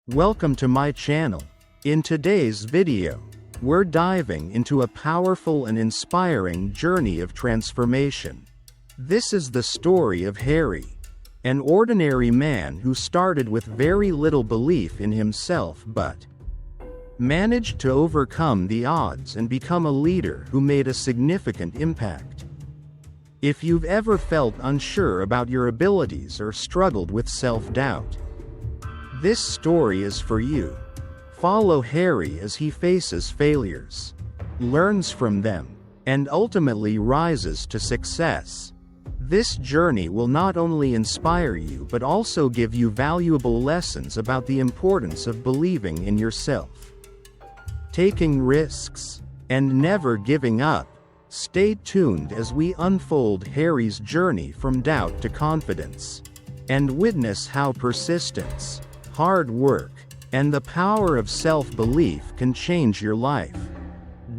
Welcome to my channel. In today's video, we're diving into a powerful and inspiring journey of transformation. This is the story of Harry, an ordinary man who started with very little belief in himself but managed to overcome the odds and become a leader who made a significant impact. If you've ever felt unsure about your abilities or struggled with self-doubt, this story is for you. Follow Harry as he faces failures, learns from them, and ultimately rises to success. This journey will not only inspire you but also give you valuable lessons about the importance of believing in yourself, taking risks, and never giving up. Stay tuned as we unfold Harry's journey from doubt to confidence, and witness how persistence, hard work, and the power of self-belief can change your life.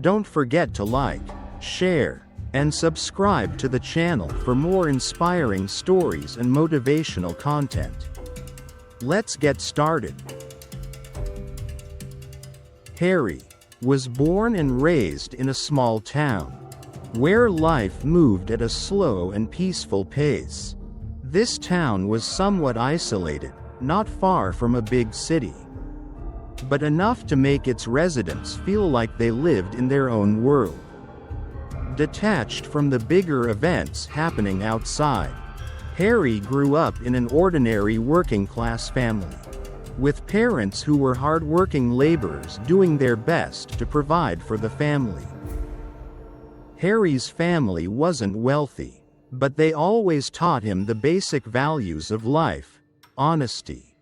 Don't forget to like, share, and subscribe to the channel for more inspiring stories and motivational content. Let's get started. Harry was born and raised in a small town, where life moved at a slow and peaceful pace. This town was somewhat isolated, not far from a big city, but enough to make its residents feel like they lived in their own world, detached from the bigger events happening outside. Harry grew up in an ordinary working-class family, with parents who were hard-working laborers doing their best to provide for the family. Harry's family wasn't wealthy, but they always taught him the basic values of life: honesty,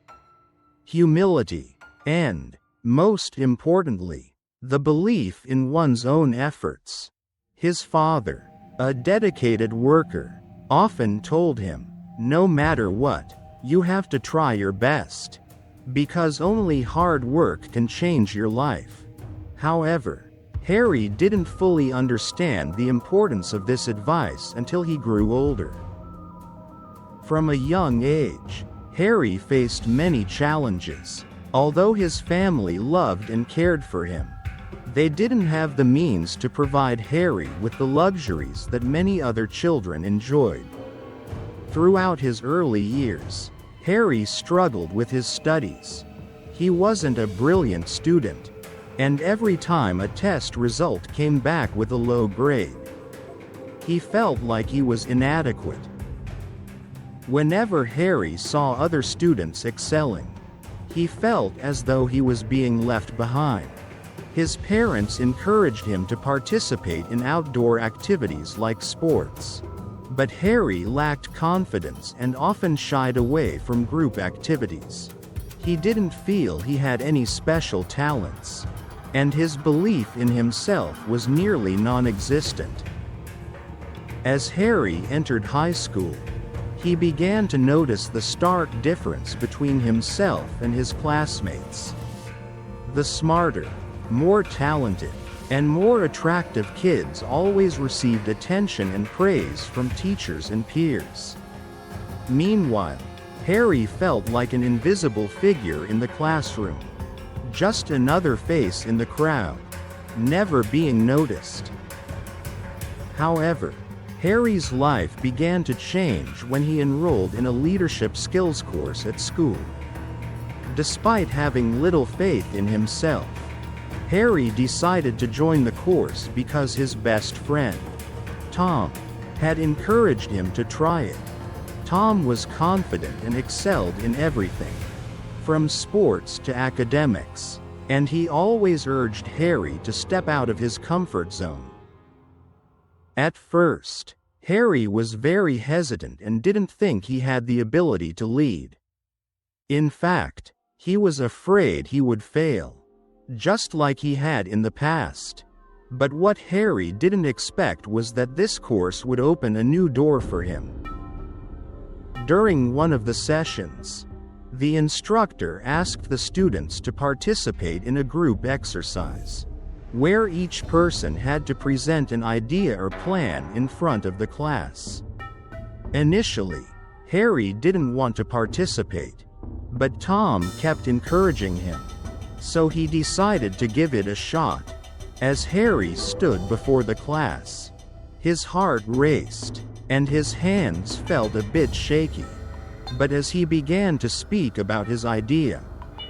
humility, and, most importantly, the belief in one's own efforts. His father, a dedicated worker, often told him, "No matter what, you have to try your best, because only hard work can change your life." However, Harry didn't fully understand the importance of this advice until he grew older. From a young age, Harry faced many challenges. Although his family loved and cared for him, they didn't have the means to provide Harry with the luxuries that many other children enjoyed. Throughout his early years, Harry struggled with his studies. He wasn't a brilliant student, and every time a test result came back with a low grade, he felt like he was inadequate. Whenever Harry saw other students excelling, he felt as though he was being left behind. His parents encouraged him to participate in outdoor activities like sports, but Harry lacked confidence and often shied away from group activities. He didn't feel he had any special talents, and his belief in himself was nearly non-existent. As Harry entered high school, he began to notice the stark difference between himself and his classmates. The smarter, more talented, and more attractive kids always received attention and praise from teachers and peers. Meanwhile, Harry felt like an invisible figure in the classroom, just another face in the crowd, never being noticed. However, Harry's life began to change when he enrolled in a leadership skills course at school. Despite having little faith in himself, Harry decided to join the course because his best friend, Tom, had encouraged him to try it. Tom was confident and excelled in everything, from sports to academics, and he always urged Harry to step out of his comfort zone. At first, Harry was very hesitant and didn't think he had the ability to lead. In fact, he was afraid he would fail, just like he had in the past. But what Harry didn't expect was that this course would open a new door for him. During one of the sessions, the instructor asked the students to participate in a group exercise, where each person had to present an idea or plan in front of the class. Initially, Harry didn't want to participate, But Tom kept encouraging him, so he decided to give it a shot. As Harry stood before the class, his heart raced, and his hands felt a bit shaky. But as he began to speak about his idea,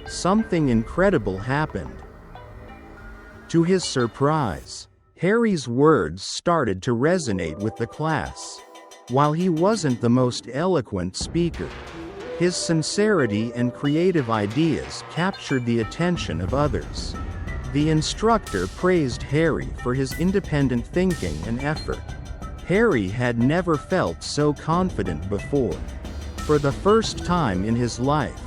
something incredible happened. To his surprise, Harry's words started to resonate with the class. While he wasn't the most eloquent speaker, his sincerity and creative ideas captured the attention of others. The instructor praised Harry for his independent thinking and effort. Harry had never felt so confident before. For the first time in his life,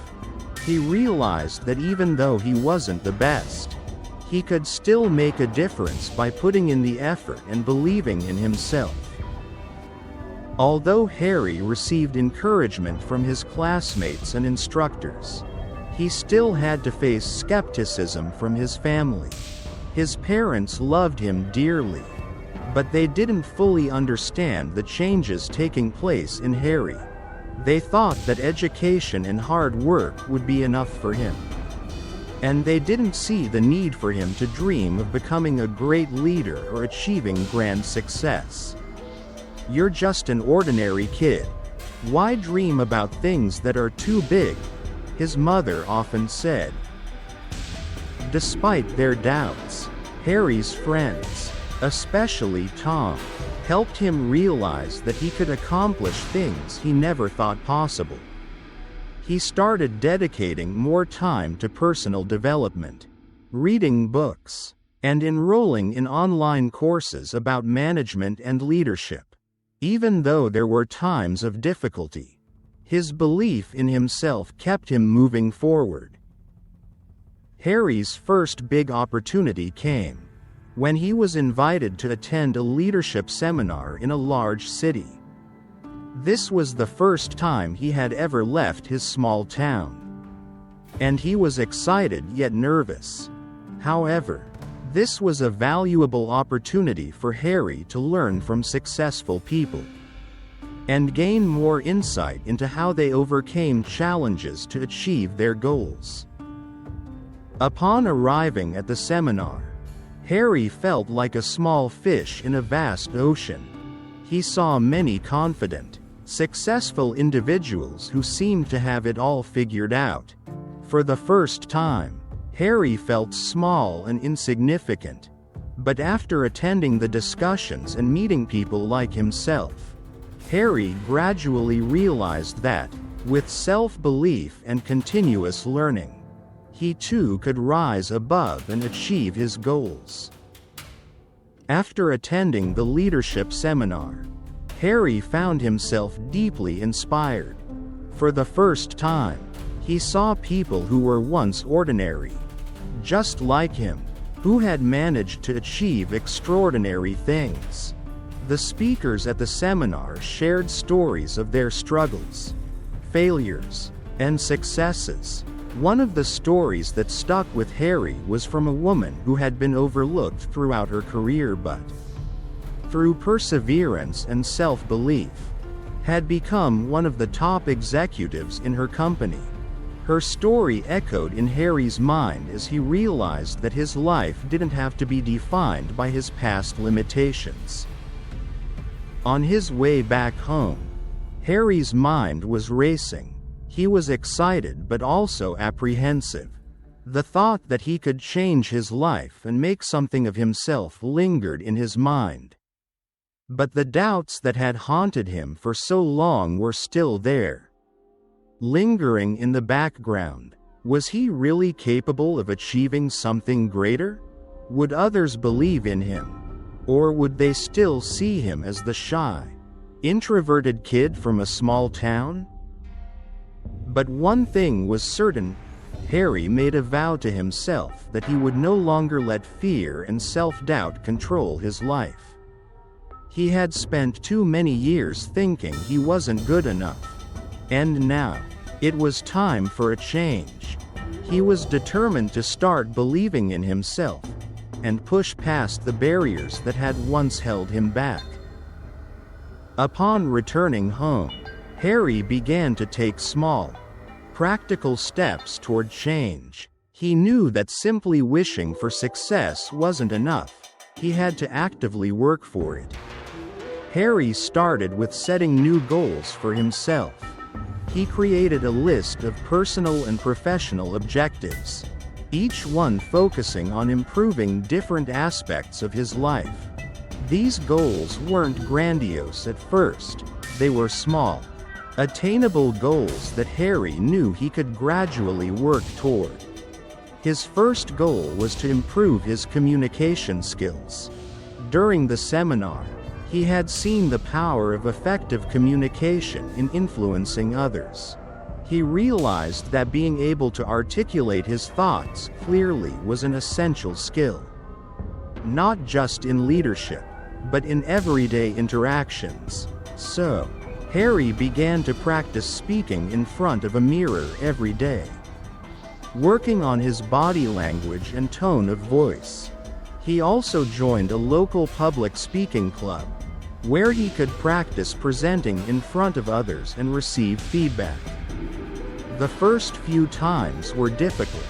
he realized that even though he wasn't the best, he could still make a difference by putting in the effort and believing in himself. Although Harry received encouragement from his classmates and instructors, he still had to face skepticism from his family. His parents loved him dearly, but they didn't fully understand the changes taking place in Harry. They thought that education and hard work would be enough for him, and they didn't see the need for him to dream of becoming a great leader or achieving grand success. "You're just an ordinary kid. Why dream about things that are too big?" his mother often said. Despite their doubts, Harry's friends, especially Tom, helped him realize that he could accomplish things he never thought possible. He started dedicating more time to personal development, reading books, and enrolling in online courses about management and leadership. Even though there were times of difficulty, his belief in himself kept him moving forward. Harry's first big opportunity came when he was invited to attend a leadership seminar in a large city. This was the first time he had ever left his small town, and he was excited yet nervous. However, this was a valuable opportunity for Harry to learn from successful people and gain more insight into how they overcame challenges to achieve their goals. Upon arriving at the seminar, Harry felt like a small fish in a vast ocean. He saw many confident, successful individuals who seemed to have it all figured out. For the first time, Harry felt small and insignificant. But after attending the discussions and meeting people like himself, Harry gradually realized that, with self-belief and continuous learning, he too could rise above and achieve his goals. After attending the leadership seminar, Harry found himself deeply inspired. For the first time, he saw people who were once ordinary, just like him, who had managed to achieve extraordinary things. The speakers at the seminar shared stories of their struggles, failures, and successes. One of the stories that stuck with Harry was from a woman who had been overlooked throughout her career but, through perseverance and self-belief, had become one of the top executives in her company. Her story echoed in Harry's mind as he realized that his life didn't have to be defined by his past limitations. On his way back home, Harry's mind was racing. He was excited but also apprehensive. The thought that he could change his life and make something of himself lingered in his mind. But the doubts that had haunted him for so long were still there, lingering in the background. Was he really capable of achieving something greater? Would others believe in him? Or would they still see him as the shy, introverted kid from a small town? But one thing was certain: Harry made a vow to himself that he would no longer let fear and self-doubt control his life. He had spent too many years thinking he wasn't good enough. And now, it was time for a change. He was determined to start believing in himself and push past the barriers that had once held him back. Upon returning home, Harry began to take small, practical steps toward change. He knew that simply wishing for success wasn't enough. He had to actively work for it. Harry started with setting new goals for himself. He created a list of personal and professional objectives, each one focusing on improving different aspects of his life. These goals weren't grandiose at first, they were small, attainable goals that Harry knew he could gradually work toward. His first goal was to improve his communication skills. During the seminar, he had seen the power of effective communication in influencing others. He realized that being able to articulate his thoughts clearly was an essential skill. Not just in leadership, but in everyday interactions. So, Harry began to practice speaking in front of a mirror every day, working on his body language and tone of voice. He also joined a local public speaking club, where he could practice presenting in front of others and receive feedback. The first few times were difficult.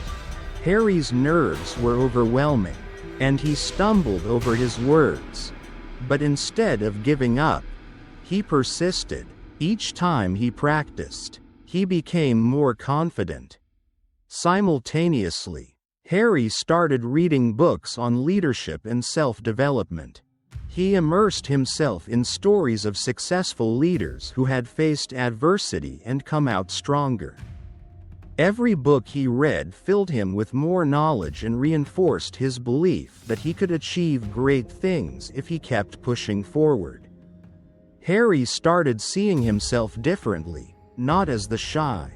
Harry's nerves were overwhelming, and he stumbled over his words. But instead of giving up, he persisted. Each time he practiced, he became more confident. Simultaneously, Harry started reading books on leadership and self-development. He immersed himself in stories of successful leaders who had faced adversity and come out stronger. Every book he read filled him with more knowledge and reinforced his belief that he could achieve great things if he kept pushing forward. Harry started seeing himself differently, not as the shy,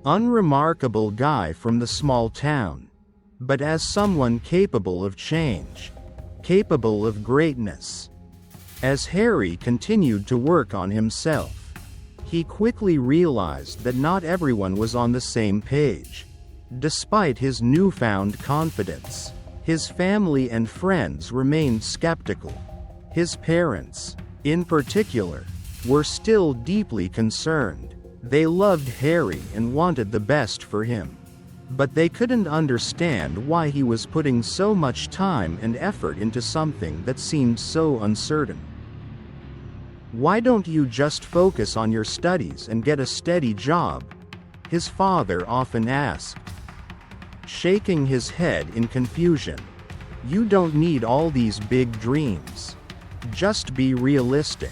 unremarkable guy from the small town, but as someone capable of change, capable of greatness. As Harry continued to work on himself, he quickly realized that not everyone was on the same page. Despite his newfound confidence, his family and friends remained skeptical. His parents, in particular, were still deeply concerned. They loved Harry and wanted the best for him, but they couldn't understand why he was putting so much time and effort into something that seemed so uncertain. "Why don't you just focus on your studies and get a steady job?" his father often asked, shaking his head in confusion. "You don't need all these big dreams. Just be realistic."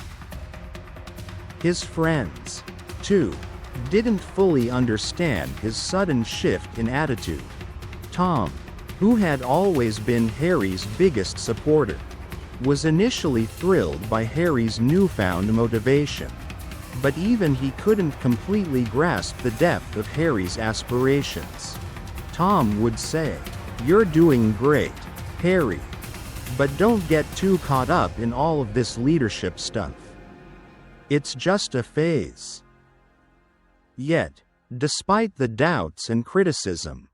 His friends, too, didn't fully understand his sudden shift in attitude. Tom, who had always been Harry's biggest supporter, was initially thrilled by Harry's newfound motivation. But even he couldn't completely grasp the depth of Harry's aspirations. Tom would say, "You're doing great, Harry. But don't get too caught up in all of this leadership stuff. It's just a phase." Yet, despite the doubts and criticism,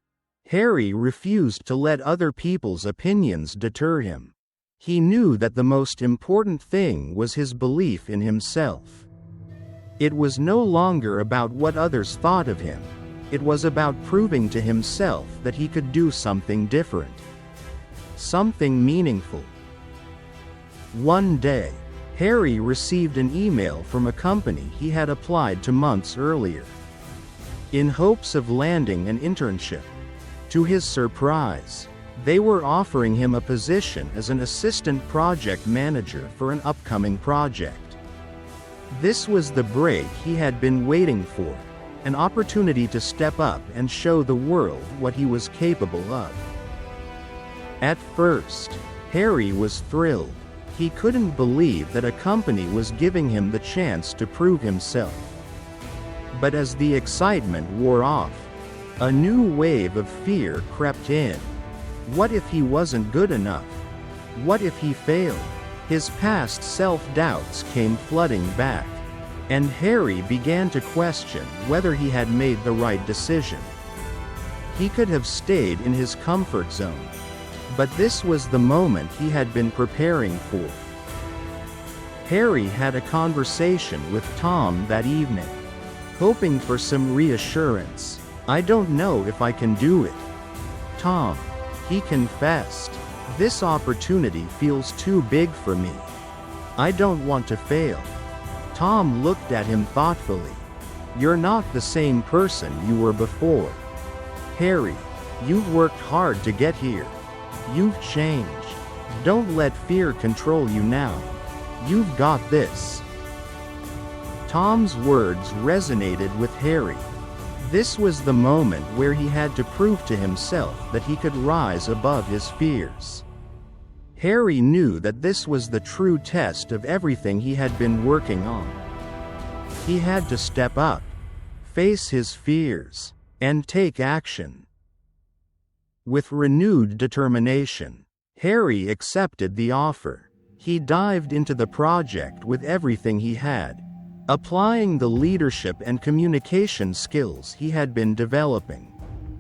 Harry refused to let other people's opinions deter him. He knew that the most important thing was his belief in himself. It was no longer about what others thought of him. It was about proving to himself that he could do something different, something meaningful. One day, Harry received an email from a company he had applied to months earlier, in hopes of landing an internship. To his surprise, they were offering him a position as an assistant project manager for an upcoming project. This was the break he had been waiting for, an opportunity to step up and show the world what he was capable of. At first, Harry was thrilled. He couldn't believe that a company was giving him the chance to prove himself. But as the excitement wore off, a new wave of fear crept in. What if he wasn't good enough? What if he failed? His past self-doubts came flooding back, and Harry began to question whether he had made the right decision. He could have stayed in his comfort zone, but this was the moment he had been preparing for. Harry had a conversation with Tom that evening, hoping for some reassurance. I don't know if I can do it. Tom, he confessed. This opportunity feels too big for me. I don't want to fail. Tom looked at him thoughtfully. You're not the same person you were before. Harry, you've worked hard to get here. You've changed. Don't let fear control you now. You've got this. Tom's words resonated with Harry. This was the moment where he had to prove to himself that he could rise above his fears. Harry knew that this was the true test of everything he had been working on. He had to step up, face his fears, and take action. With renewed determination, Harry accepted the offer. He dived into the project with everything he had, applying the leadership and communication skills he had been developing.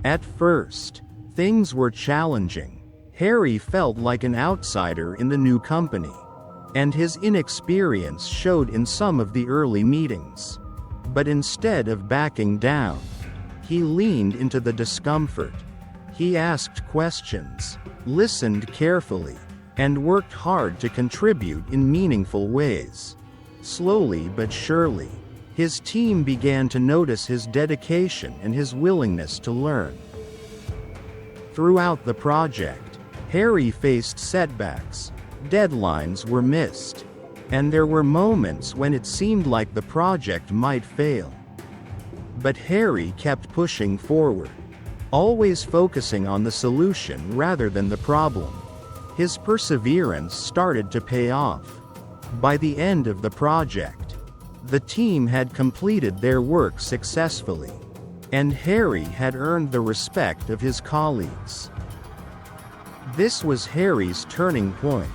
At first, things were challenging. Harry felt like an outsider in the new company, and his inexperience showed in some of the early meetings. But instead of backing down, he leaned into the discomfort. He asked questions, listened carefully, and worked hard to contribute in meaningful ways. Slowly but surely, his team began to notice his dedication and his willingness to learn. Throughout the project, Harry faced setbacks. Deadlines were missed, and there were moments when it seemed like the project might fail. But Harry kept pushing forward, always focusing on the solution rather than the problem. His perseverance started to pay off. By the end of the project, the team had completed their work successfully, and Harry had earned the respect of his colleagues. This was Harry's turning point.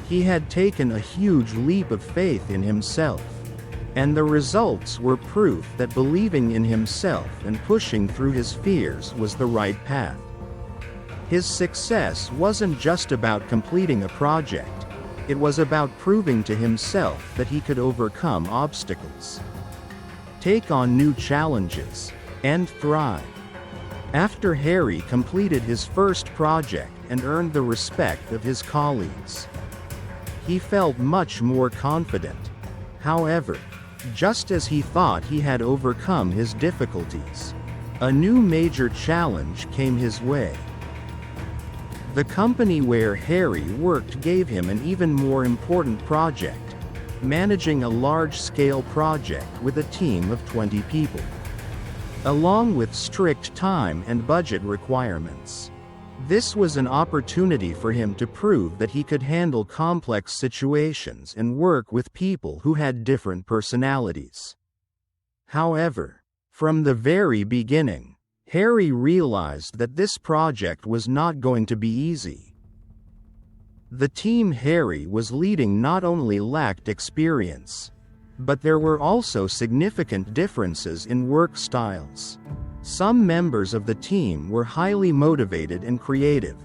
He had taken a huge leap of faith in himself, and the results were proof that believing in himself and pushing through his fears was the right path. His success wasn't just about completing a project, it was about proving to himself that he could overcome obstacles, take on new challenges, and thrive. After Harry completed his first project and earned the respect of his colleagues, he felt much more confident. However, just as he thought he had overcome his difficulties, a new major challenge came his way. The company where Harry worked gave him an even more important project, managing a large-scale project with a team of 20 people, along with strict time and budget requirements. This was an opportunity for him to prove that he could handle complex situations and work with people who had different personalities. However, from the very beginning, Harry realized that this project was not going to be easy. The team Harry was leading not only lacked experience, but there were also significant differences in work styles. Some members of the team were highly motivated and creative,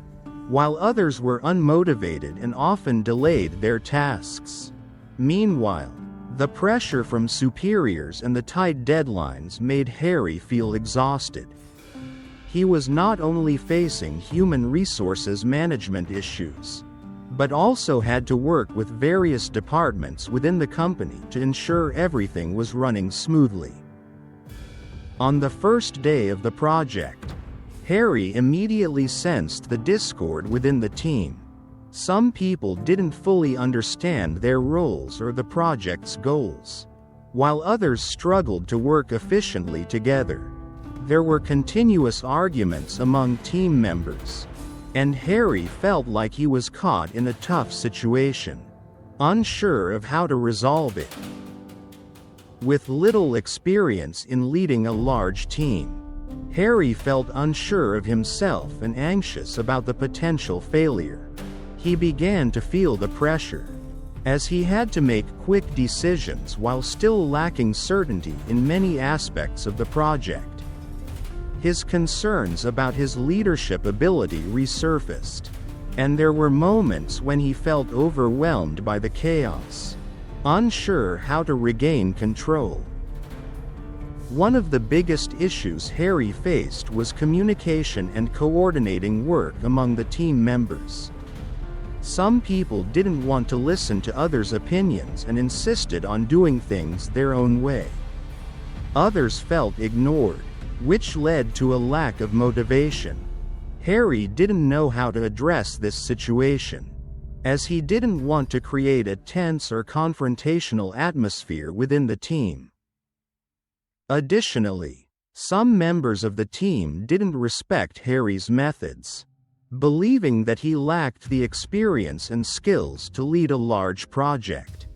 while others were unmotivated and often delayed their tasks. Meanwhile, the pressure from superiors and the tight deadlines made Harry feel exhausted. He was not only facing human resources management issues, but also had to work with various departments within the company to ensure everything was running smoothly. On the first day of the project, Harry immediately sensed the discord within the team. Some people didn't fully understand their roles or the project's goals, while others struggled to work efficiently together. There were continuous arguments among team members, and Harry felt like he was caught in a tough situation, unsure of how to resolve it. With little experience in leading a large team, Harry felt unsure of himself and anxious about the potential failure. He began to feel the pressure, as he had to make quick decisions while still lacking certainty in many aspects of the project. His concerns about his leadership ability resurfaced, and there were moments when he felt overwhelmed by the chaos, unsure how to regain control. One of the biggest issues Harry faced was communication and coordinating work among the team members. Some people didn't want to listen to others' opinions and insisted on doing things their own way. Others felt ignored, which led to a lack of motivation. Harry didn't know how to address this situation, as he didn't want to create a tense or confrontational atmosphere within the team. Additionally, some members of the team didn't respect Harry's methods, believing that he lacked the experience and skills to lead a large project.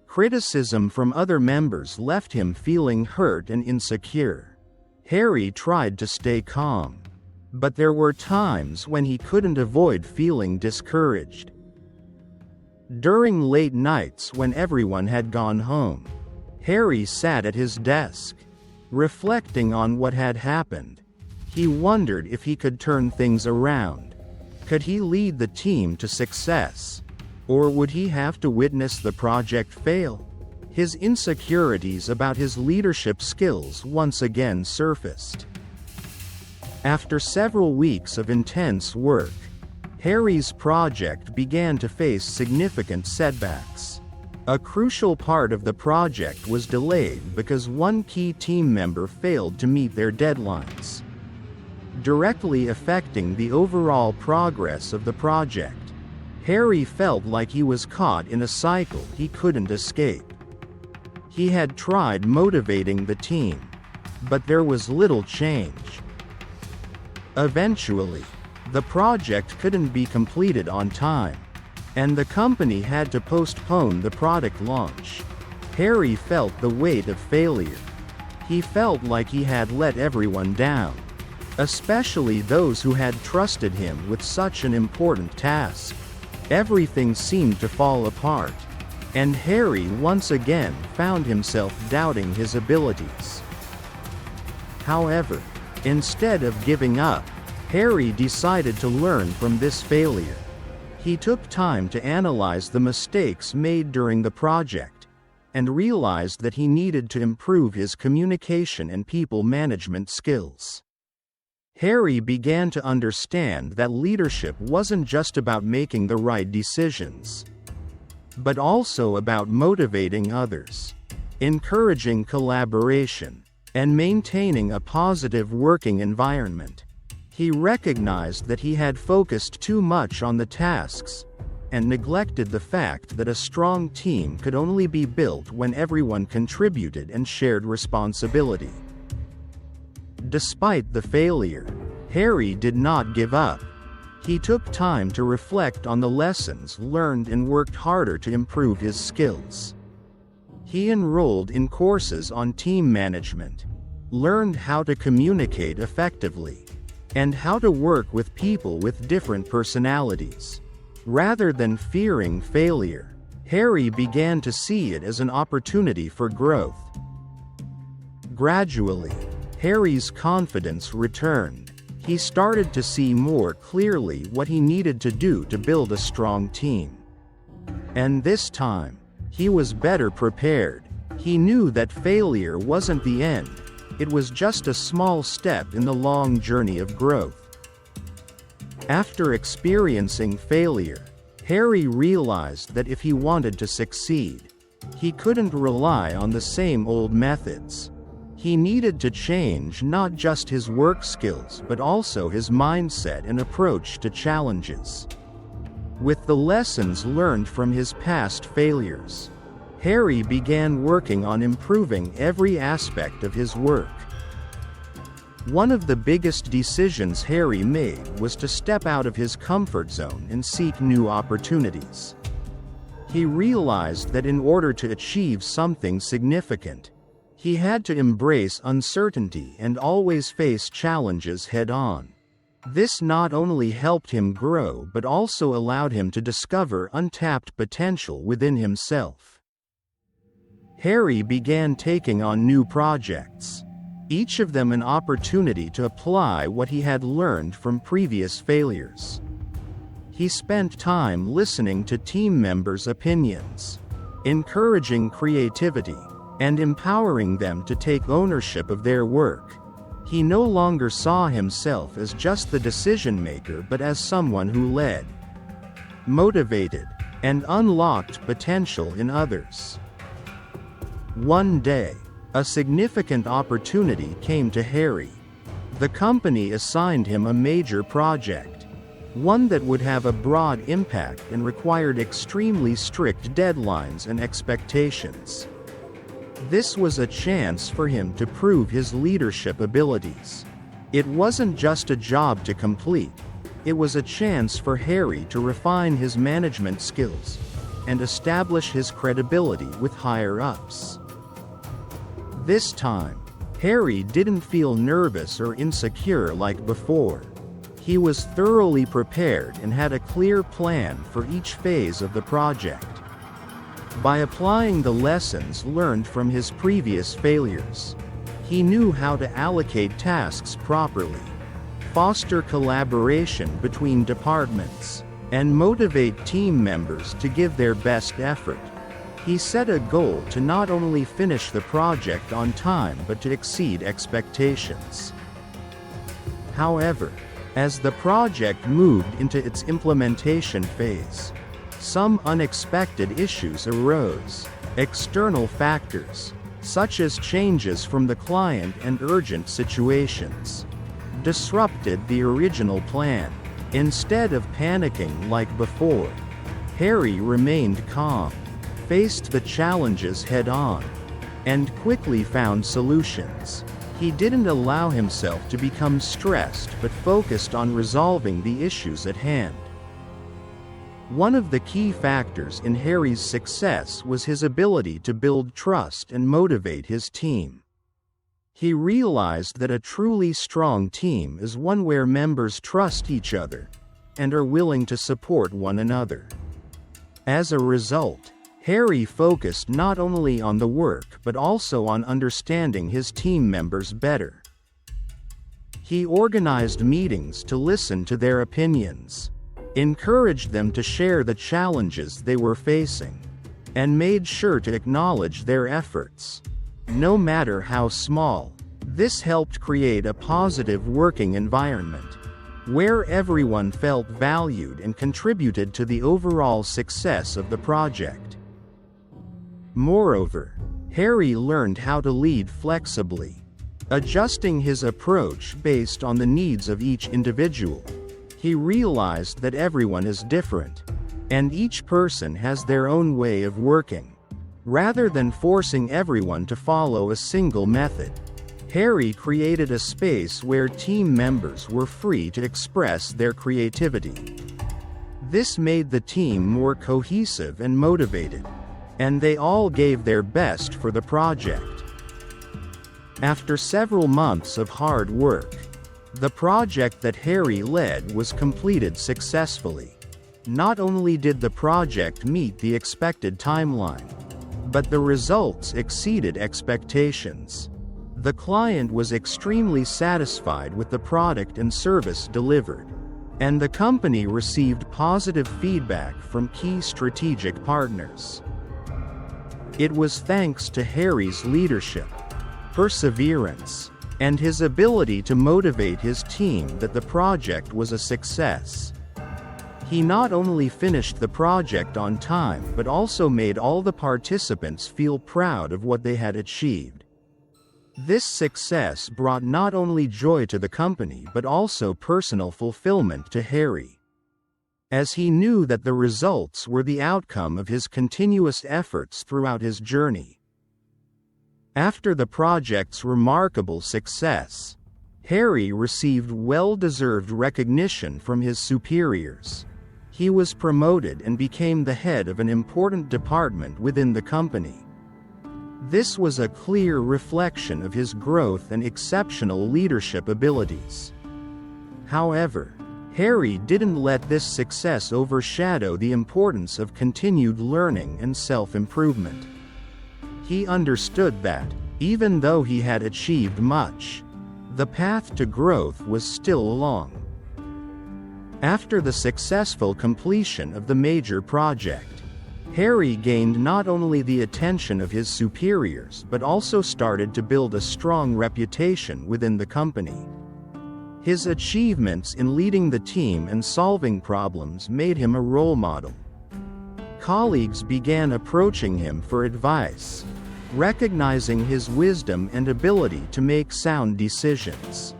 Criticism from other members left him feeling hurt and insecure. Harry tried to stay calm, but there were times when he couldn't avoid feeling discouraged. During late nights when everyone had gone home, Harry sat at his desk, reflecting on what had happened. He wondered if he could turn things around. Could he lead the team to success? Or would he have to witness the project fail? His insecurities about his leadership skills once again surfaced. After several weeks of intense work, Harry's project began to face significant setbacks. A crucial part of the project was delayed because one key team member failed to meet their deadlines, directly affecting the overall progress of the project. Harry felt like he was caught in a cycle he couldn't escape. He had tried motivating the team, but there was little change. Eventually, the project couldn't be completed on time, and the company had to postpone the product launch. Harry felt the weight of failure. He felt like he had let everyone down, especially those who had trusted him with such an important task. Everything seemed to fall apart, and Harry once again found himself doubting his abilities. However, instead of giving up, Harry decided to learn from this failure. He took time to analyze the mistakes made during the project, and realized that he needed to improve his communication and people management skills. Harry began to understand that leadership wasn't just about making the right decisions, but also about motivating others, encouraging collaboration, and maintaining a positive working environment. He recognized that he had focused too much on the tasks, and neglected the fact that a strong team could only be built when everyone contributed and shared responsibility. Despite the failure, Harry did not give up. He took time to reflect on the lessons learned and worked harder to improve his skills. He enrolled in courses on team management, learned how to communicate effectively, and how to work with people with different personalities. Rather than fearing failure, Harry began to see it as an opportunity for growth. Gradually, Harry's confidence returned. He started to see more clearly what he needed to do to build a strong team. And this time, he was better prepared. He knew that failure wasn't the end. It was just a small step in the long journey of growth. After experiencing failure, Harry realized that if he wanted to succeed, he couldn't rely on the same old methods. He needed to change not just his work skills but also his mindset and approach to challenges. With the lessons learned from his past failures, Harry began working on improving every aspect of his work. One of the biggest decisions Harry made was to step out of his comfort zone and seek new opportunities. He realized that in order to achieve something significant, he had to embrace uncertainty and always face challenges head-on. This not only helped him grow but also allowed him to discover untapped potential within himself. Harry began taking on new projects, each of them an opportunity to apply what he had learned from previous failures. He spent time listening to team members' opinions, encouraging creativity, and empowering them to take ownership of their work. He no longer saw himself as just the decision-maker but as someone who led, motivated, and unlocked potential in others. One day, a significant opportunity came to Harry. The company assigned him a major project, one that would have a broad impact and required extremely strict deadlines and expectations. This was a chance for him to prove his leadership abilities. It wasn't just a job to complete, it was a chance for Harry to refine his management skills and establish his credibility with higher-ups. This time, Harry didn't feel nervous or insecure like before. He was thoroughly prepared and had a clear plan for each phase of the project. By applying the lessons learned from his previous failures, he knew how to allocate tasks properly, foster collaboration between departments, and motivate team members to give their best effort. He set a goal to not only finish the project on time but to exceed expectations. However, as the project moved into its implementation phase, some unexpected issues arose. External factors, such as changes from the client and urgent situations, disrupted the original plan. Instead of panicking like before, Harry remained calm, faced the challenges head-on, and quickly found solutions. He didn't allow himself to become stressed but focused on resolving the issues at hand. One of the key factors in Harry's success was his ability to build trust and motivate his team. He realized that a truly strong team is one where members trust each other and are willing to support one another. As a result, Harry focused not only on the work but also on understanding his team members better. He organized meetings to listen to their opinions, encouraged them to share the challenges they were facing, and made sure to acknowledge their efforts, no matter how small. This helped create a positive working environment, where everyone felt valued and contributed to the overall success of the project. Moreover, Harry learned how to lead flexibly, adjusting his approach based on the needs of each individual. He realized that everyone is different, and each person has their own way of working. Rather than forcing everyone to follow a single method, Harry created a space where team members were free to express their creativity. This made the team more cohesive and motivated, and they all gave their best for the project. After several months of hard work, the project that Harry led was completed successfully. Not only did the project meet the expected timeline, but the results exceeded expectations. The client was extremely satisfied with the product and service delivered, and the company received positive feedback from key strategic partners. It was thanks to Harry's leadership, perseverance, and his ability to motivate his team that the project was a success. He not only finished the project on time but also made all the participants feel proud of what they had achieved. This success brought not only joy to the company but also personal fulfillment to Harry, as he knew that the results were the outcome of his continuous efforts throughout his journey. After the project's remarkable success, Harry received well-deserved recognition from his superiors. He was promoted and became the head of an important department within the company. This was a clear reflection of his growth and exceptional leadership abilities. However, Harry didn't let this success overshadow the importance of continued learning and self-improvement. He understood that, even though he had achieved much, the path to growth was still long. After the successful completion of the major project, Harry gained not only the attention of his superiors but also started to build a strong reputation within the company. His achievements in leading the team and solving problems made him a role model. Colleagues began approaching him for advice, recognizing his wisdom and ability to make sound decisions.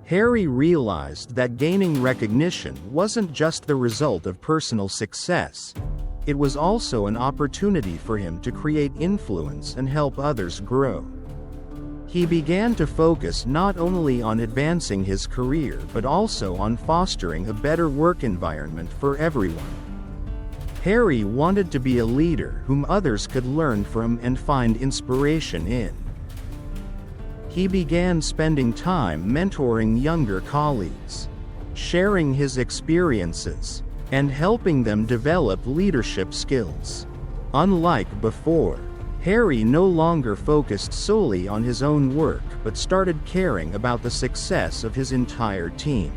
Harry realized that gaining recognition wasn't just the result of personal success, it was also an opportunity for him to create influence and help others grow. He began to focus not only on advancing his career but also on fostering a better work environment for everyone. Harry wanted to be a leader whom others could learn from and find inspiration in. He began spending time mentoring younger colleagues, sharing his experiences, and helping them develop leadership skills. Unlike before, Harry no longer focused solely on his own work but started caring about the success of his entire team.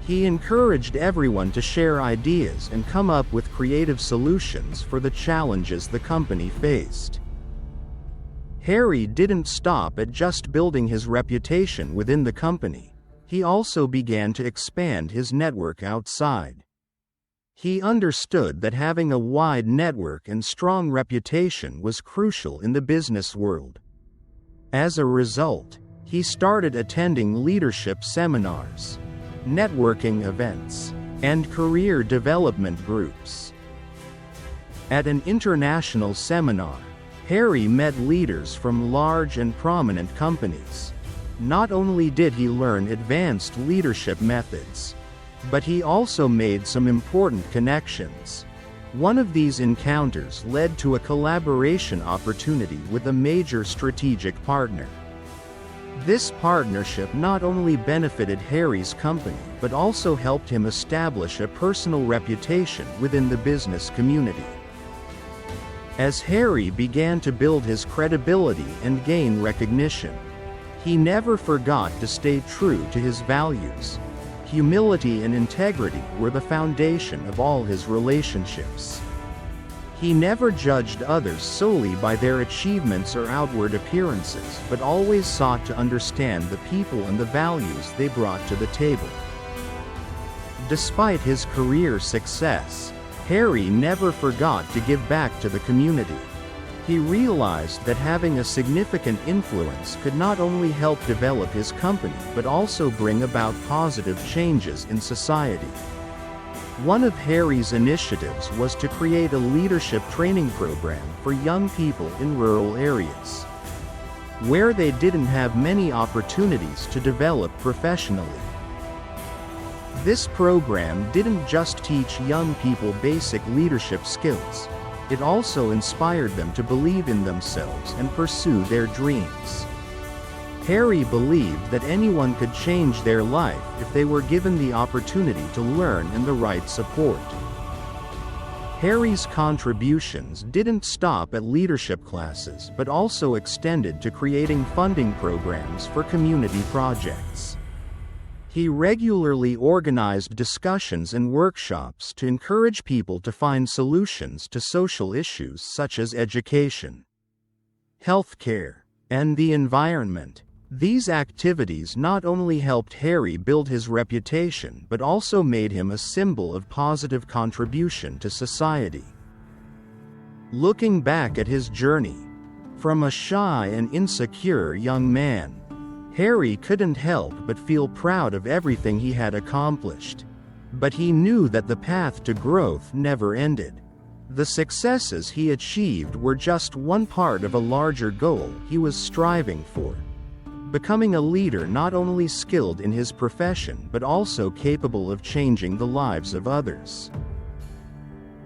He encouraged everyone to share ideas and come up with creative solutions for the challenges the company faced. Harry didn't stop at just building his reputation within the company. He also began to expand his network outside. He understood that having a wide network and strong reputation was crucial in the business world. As a result, he started attending leadership seminars, networking events, and career development groups. At an international seminar, Harry met leaders from large and prominent companies. Not only did he learn advanced leadership methods, but he also made some important connections. One of these encounters led to a collaboration opportunity with a major strategic partner. This partnership not only benefited Harry's company but also helped him establish a personal reputation within the business community. As Harry began to build his credibility and gain recognition, he never forgot to stay true to his values. Humility and integrity were the foundation of all his relationships. He never judged others solely by their achievements or outward appearances, but always sought to understand the people and the values they brought to the table. Despite his career success, Harry never forgot to give back to the community. He realized that having a significant influence could not only help develop his company but also bring about positive changes in society. One of Harry's initiatives was to create a leadership training program for young people in rural areas, where they didn't have many opportunities to develop professionally. This program didn't just teach young people basic leadership skills, it also inspired them to believe in themselves and pursue their dreams. Harry believed that anyone could change their life if they were given the opportunity to learn and the right support. Harry's contributions didn't stop at leadership classes but also extended to creating funding programs for community projects. He regularly organized discussions and workshops to encourage people to find solutions to social issues such as education, healthcare, and the environment. These activities not only helped Harry build his reputation but also made him a symbol of positive contribution to society. Looking back at his journey, from a shy and insecure young man, Harry couldn't help but feel proud of everything he had accomplished. But he knew that the path to growth never ended. The successes he achieved were just one part of a larger goal he was striving for: becoming a leader not only skilled in his profession but also capable of changing the lives of others.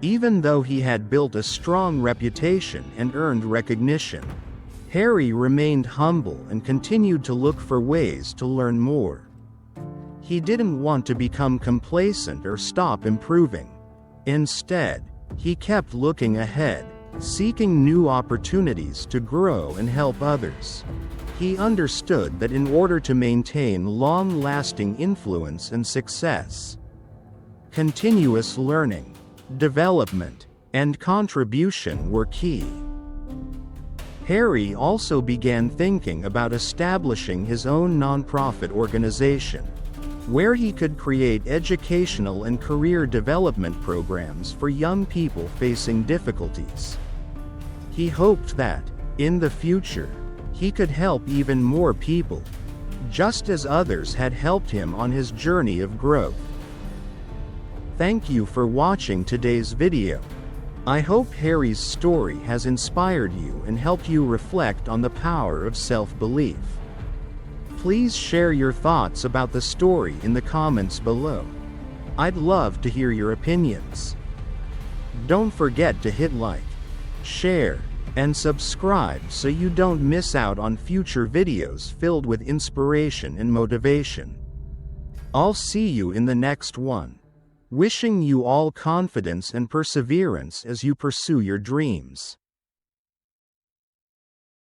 Even though he had built a strong reputation and earned recognition, Harry remained humble and continued to look for ways to learn more. He didn't want to become complacent or stop improving. Instead, he kept looking ahead, seeking new opportunities to grow and help others. He understood that in order to maintain long-lasting influence and success, continuous learning, development, and contribution were key. Harry also began thinking about establishing his own nonprofit organization, where he could create educational and career development programs for young people facing difficulties. He hoped that, in the future, he could help even more people, just as others had helped him on his journey of growth. Thank you for watching today's video. I hope Harry's story has inspired you and helped you reflect on the power of self-belief. Please share your thoughts about the story in the comments below. I'd love to hear your opinions. Don't forget to hit like, share, and subscribe so you don't miss out on future videos filled with inspiration and motivation. I'll see you in the next one. Wishing you all confidence and perseverance as you pursue your dreams.